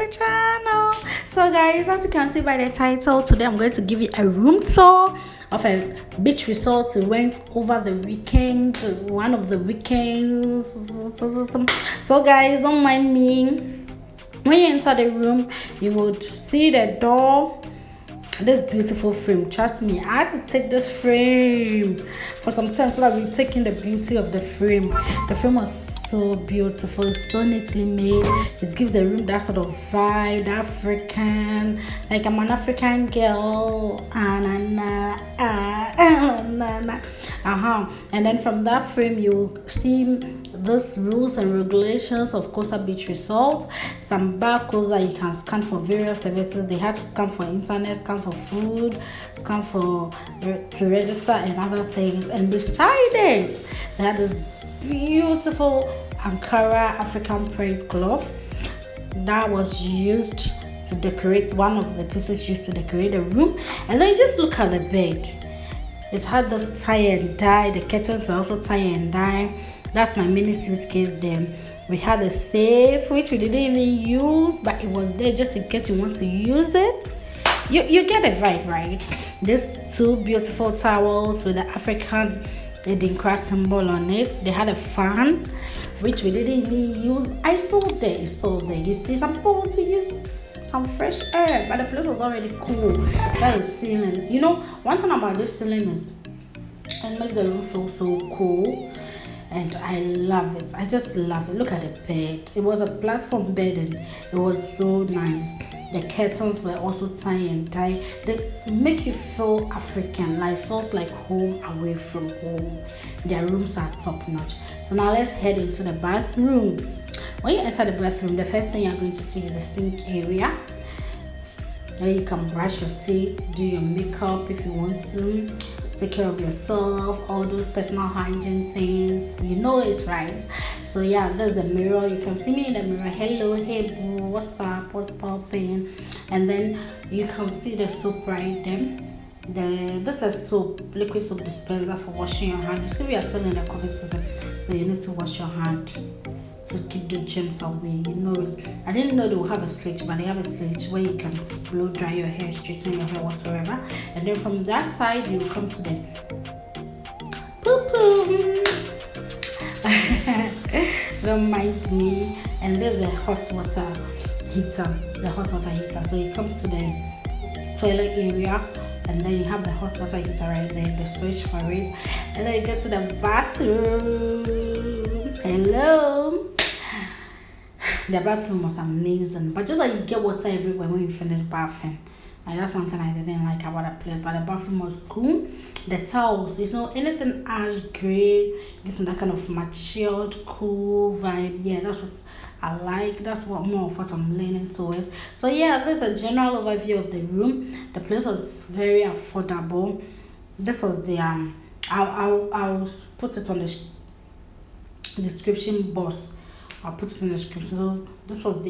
the channel. So guys, as you can see by the title, today I'm going to give you a room tour of a beach resort we went over the weekend, one of the weekends. So guys, don't mind me. When you enter the room, you would see the door, this beautiful frame. Trust me, I had to take this frame for some time so that we take in the beauty of the frame. The frame was so beautiful, so neatly made. It gives the room that sort of vibe, African, like I'm an African girl. And then from that frame you see these rules and regulations of Costa Beach Resort, some barcodes that you can scan for various services. They had to scan for internet, scan for food, scan for to register and other things. And beside it, they had this beautiful Ankara African print cloth that was used to decorate, one of the pieces used to decorate the room. And then just look at the bed. It had this tie and dye. The curtains were also tie and dye. That's my mini suitcase there. We had a safe which we didn't even use, but it was there just in case you want to use it. You get a vibe, right? These two beautiful towels with the African Edinkra symbol on it. They had a fan which we didn't even use. It's still there. You see, some people want to use some fresh air, but the place was already cool. That is ceiling. You know, one thing about this ceiling is it makes the room feel so cool. And I love it. I just love it. Look at the bed. It was a platform bed and it was so nice. The curtains were also tie and dye. They make you feel African, like feels like home away from home. Their rooms are top notch. So now let's head into the bathroom. When you enter the bathroom, the first thing you're going to see is the sink area. There you can brush your teeth, do your makeup if you want to. Take care of yourself, all those personal hygiene things, you know it, right? So yeah, there's the mirror. You can see me in the mirror. Hello, hey boo, what's up, what's popping? And then you can see the soap right there. This is soap, liquid soap dispenser for washing your hand. You see we are still in the COVID season, so you need to wash your hand to keep the germs away. You know it. I didn't know they will have a switch, but they have a switch where you can blow dry your hair, straighten your hair, whatsoever. And then from that side, you come to the poo-poo. Don't mind me. And there's a hot water heater. So you come to the toilet area, and then you have the hot water heater right there, the switch for it. And then you go to the bathroom. Hello. The bathroom was amazing, but just like you get water everywhere when you finish bathing. Like that's one thing I didn't like about the place, but the bathroom was cool. The towels, anything ash gray gives me that kind of matured, cool vibe. Yeah, that's what I like. That's what more of what I'm leaning towards. So yeah, there's a general overview of the room. The place was very affordable. This was the I'll put it on the description box. I'll put it in the description. So this was the